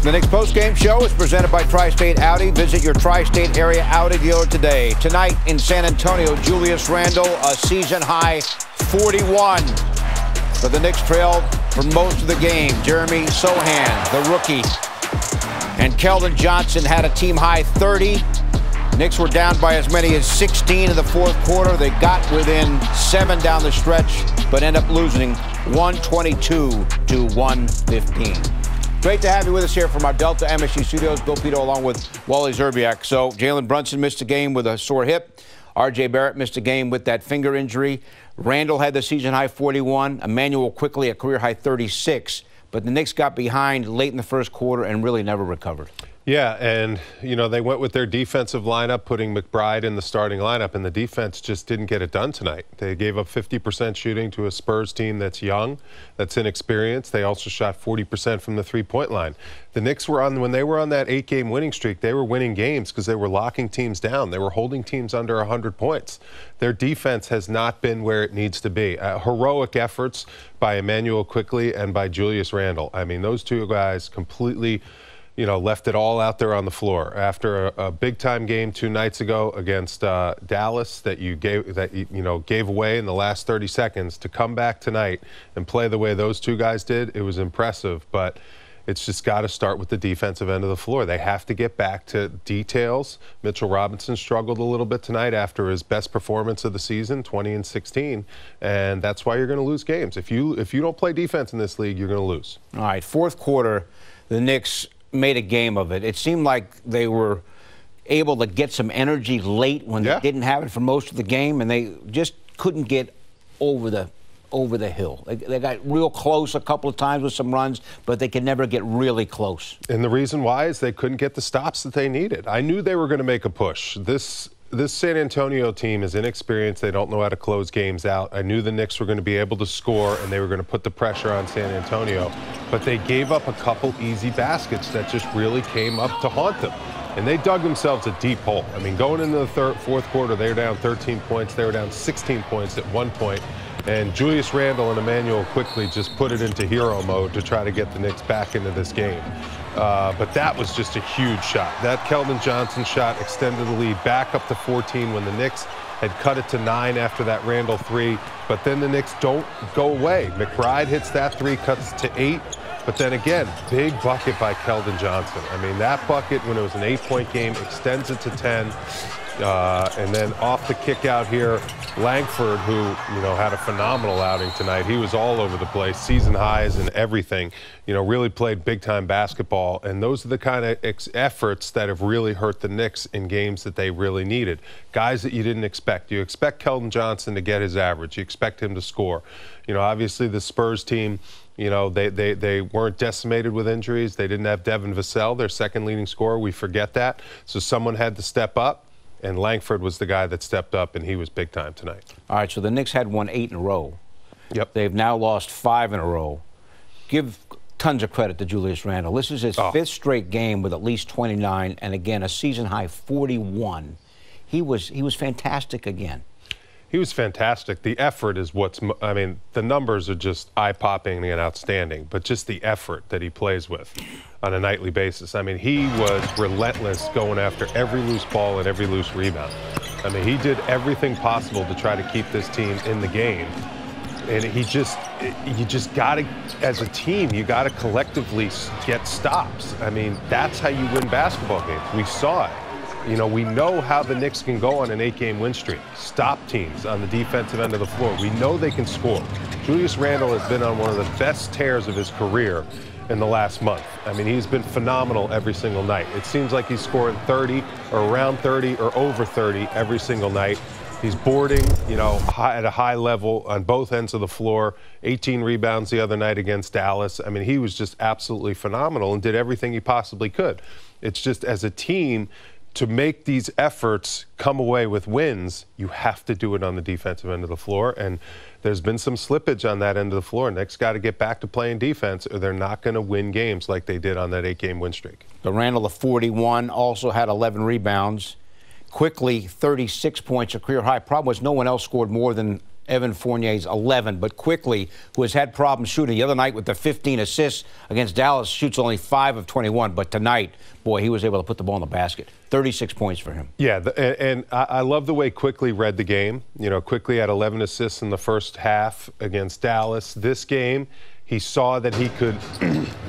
The Knicks postgame show is presented by Tri-State Audi. Visit your Tri-State area Audi dealer today. Tonight in San Antonio, Julius Randle, a season-high 41. But the Knicks trailed for most of the game. Jeremy Sohan, the rookie, and Keldon Johnson had a team-high 30. Knicks were down by as many as 16 in the fourth quarter. They got within 7 down the stretch, but end up losing 122 to 115. Great to have you with us here from our Delta MSG studios. Bill Pito along with Wally Zerbiak. So Jalen Brunson missed a game with a sore hip. R.J. Barrett missed a game with that finger injury. Randle had the season-high 41. Immanuel Quickley a career-high 36. But the Knicks got behind late in the first quarter and really never recovered. Yeah, and, you know, they went with their defensive lineup, putting McBride in the starting lineup, and the defense just didn't get it done tonight. They gave up 50% shooting to a Spurs team that's young, that's inexperienced. They also shot 40% from the three-point line. The Knicks were when they were on that 8-game winning streak, they were winning games because they were locking teams down. They were holding teams under 100 points. Their defense has not been where it needs to be. Heroic efforts by Immanuel Quickley and by Julius Randle. I mean, those two guys completely, you know, left it all out there on the floor. After a big-time game 2 nights ago against Dallas that you gave away in the last 30 seconds, to come back tonight and play the way those two guys did, it was impressive. But it's just got to start with the defensive end of the floor. They have to get back to details. Mitchell Robinson struggled a little bit tonight after his best performance of the season, 20-16, and that's why you're going to lose games. If you don't play defense in this league, you're going to lose. All right, fourth quarter, the Knicks made a game of it. It seemed like they were able to get some energy late when they didn't have it for most of the game, and they just couldn't get over the hill. They got real close a couple of times with some runs, but they could never get really close. And the reason why is they couldn't get the stops that they needed. I knew they were going to make a push. This San Antonio team is inexperienced. They don't know how to close games out. I knew the Knicks were going to be able to score, and they were going to put the pressure on San Antonio. But they gave up a couple easy baskets that just really came up to haunt them. And they dug themselves a deep hole. I mean, going into the fourth quarter, they were down 13 points. They were down 16 points at one point. And Julius Randle and Immanuel Quickley just put it into hero mode to try to get the Knicks back into this game. But that was just a huge shot. That Keldon Johnson shot extended the lead back up to 14 when the Knicks had cut it to 9 after that Randle 3. But then the Knicks don't go away. McBride hits that 3, cuts to 8. But then again, big bucket by Keldon Johnson. I mean, that bucket, when it was an 8-point game, extends it to 10. And then off the kick out here, Langford, who, you know, had a phenomenal outing tonight. He was all over the place, season highs and everything. You know, really played big-time basketball. And those are the kind of efforts that have really hurt the Knicks in games that they really needed. Guys that you didn't expect. You expect Keldon Johnson to get his average. You expect him to score. You know, obviously the Spurs team, you know, they weren't decimated with injuries. They didn't have Devin Vassell, their second leading scorer. We forget that. So someone had to step up. And Langford was the guy that stepped up, and he was big time tonight. All right, so the Knicks had won 8 in a row. Yep. They've now lost 5 in a row. Give tons of credit to Julius Randle. This is his 5th straight game with at least 29, and again, a season-high 41. He was fantastic again. He was fantastic. The effort is what's, I mean, the numbers are just eye-popping and outstanding, but just the effort that he plays with on a nightly basis. I mean, he was relentless going after every loose ball and every loose rebound. I mean, he did everything possible to try to keep this team in the game. And you just got to, as a team, you got to collectively get stops. I mean, that's how you win basketball games. We saw it. You know, we know how the Knicks can go on an 8-game win streak. Stop teams on the defensive end of the floor. We know they can score. Julius Randle has been on one of the best tears of his career in the last month. I mean, he's been phenomenal every single night. It seems like he's scoring 30 or around 30 or over 30 every single night. He's boarding, you know, at a high level on both ends of the floor. 18 rebounds the other night against Dallas. I mean, he was just absolutely phenomenal and did everything he possibly could. It's just, as a team, to make these efforts come away with wins, you have to do it on the defensive end of the floor. And there's been some slippage on that end of the floor. Knicks got to get back to playing defense, or they're not going to win games like they did on that 8-game win streak. The Randle of 41 also had 11 rebounds. Quickley, 36 points, a career high. Problem was no one else scored more than Evan Fournier's 11. But Quickley, who has had problems shooting the other night with the 15 assists against Dallas, shoots only 5 of 21. But tonight, boy, he was able to put the ball in the basket. 36 points for him. Yeah, and I love the way Quickley read the game. You know, Quickley had 11 assists in the first half against Dallas. This game, he saw that he could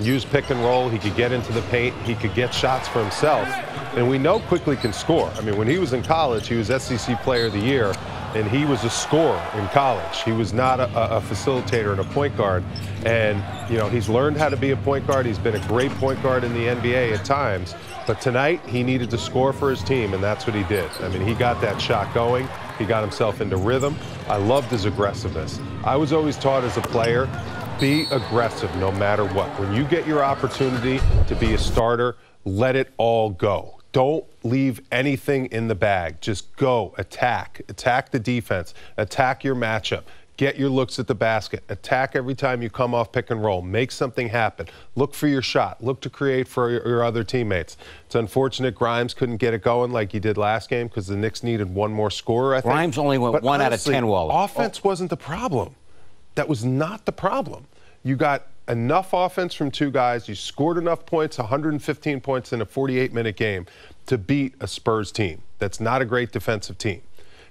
use pick and roll. He could get into the paint. He could get shots for himself. And we know Quickley can score. I mean, when he was in college, he was SEC Player of the Year, and he was a scorer in college. He was not a facilitator and a point guard. And, you know, he's learned how to be a point guard. He's been a great point guard in the NBA at times. But tonight, he needed to score for his team, and that's what he did. I mean, he got that shot going. He got himself into rhythm. I loved his aggressiveness. I was always taught as a player, be aggressive no matter what. When you get your opportunity to be a starter, let it all go. Don't leave anything in the bag. Just go, attack. Attack the defense. Attack your matchup. Get your looks at the basket. Attack every time you come off pick and roll. Make something happen. Look for your shot. Look to create for your other teammates. It's unfortunate Grimes couldn't get it going like he did last game because the Knicks needed one more scorer, I think. Grimes only went 1 out of 10, Waller. Offense wasn't the problem. That was not the problem. You got enough offense from 2 guys. You scored enough points, 115 points in a 48-minute game, to beat a Spurs team that's not a great defensive team.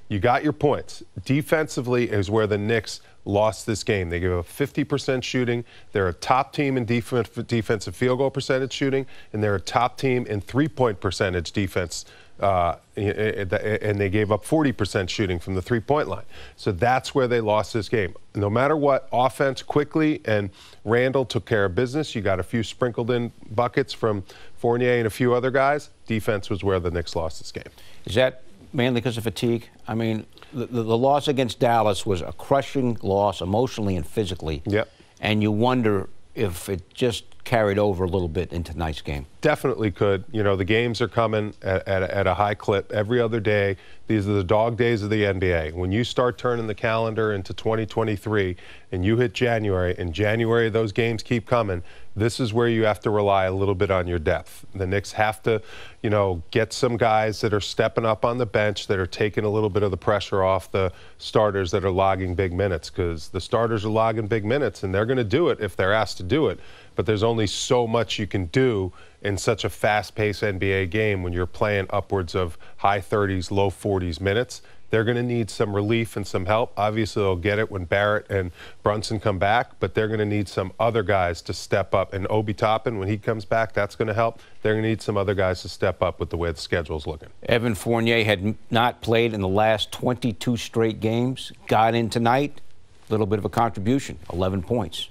You got your points. Defensively is where the Knicks lost this game. They gave up 50% shooting. They're a top team in defensive field goal percentage shooting, and they're a top team in three-point percentage defense. And they gave up 40% shooting from the three-point line. So that's where they lost this game. No matter what, offense, Quickley and Randle took care of business. You got a few sprinkled in buckets from Fournier and a few other guys. Defense was where the Knicks lost this game. Is that mainly because of fatigue? I mean, the loss against Dallas was a crushing loss emotionally and physically. Yep. And you wonder if it just carried over a little bit into tonight's game. Definitely could. You know, the games are coming at a high clip every other day. These are the dog days of the NBA. When you start turning the calendar into 2023 and you hit January, and January those games keep coming, this is where you have to rely a little bit on your depth. The Knicks have to, you know, get some guys that are stepping up on the bench, that are taking a little bit of the pressure off the starters that are logging big minutes, because the starters are logging big minutes, and they're going to do it if they're asked to do it. But there's only so much you can do in such a fast-paced NBA game when you're playing upwards of high 30s, low 40s minutes. They're going to need some relief and some help. Obviously, they'll get it when Barrett and Brunson come back, but they're going to need some other guys to step up. And Obi Toppin, when he comes back, that's going to help. They're going to need some other guys to step up with the way the schedule's looking. Evan Fournier had not played in the last 22 straight games. Got in tonight, a little bit of a contribution, 11 points.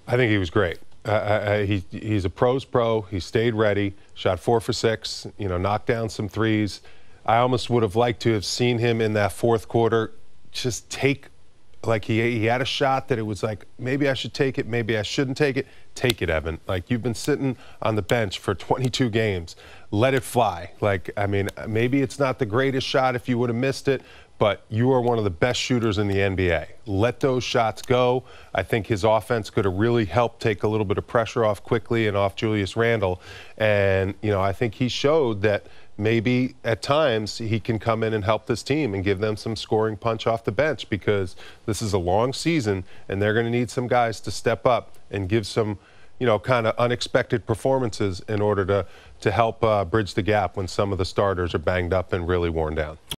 I think he was great. He's a pro's pro. He stayed ready, shot 4 for 6, you know, knocked down some threes. I almost would have liked to have seen him in that fourth quarter just take, like he had a shot that it was like, maybe I should take it, maybe I shouldn't take it. Take it, Evan. Like, you've been sitting on the bench for 22 games. Let it fly. Like, I mean, maybe it's not the greatest shot if you would have missed it, but you are one of the best shooters in the NBA. Let those shots go. I think his offense could have really helped take a little bit of pressure off Quickley and off Julius Randle. And, you know, I think he showed that maybe at times he can come in and help this team and give them some scoring punch off the bench, because this is a long season and they're going to need some guys to step up and give some, you know, kind of unexpected performances in order to help bridge the gap when some of the starters are banged up and really worn down.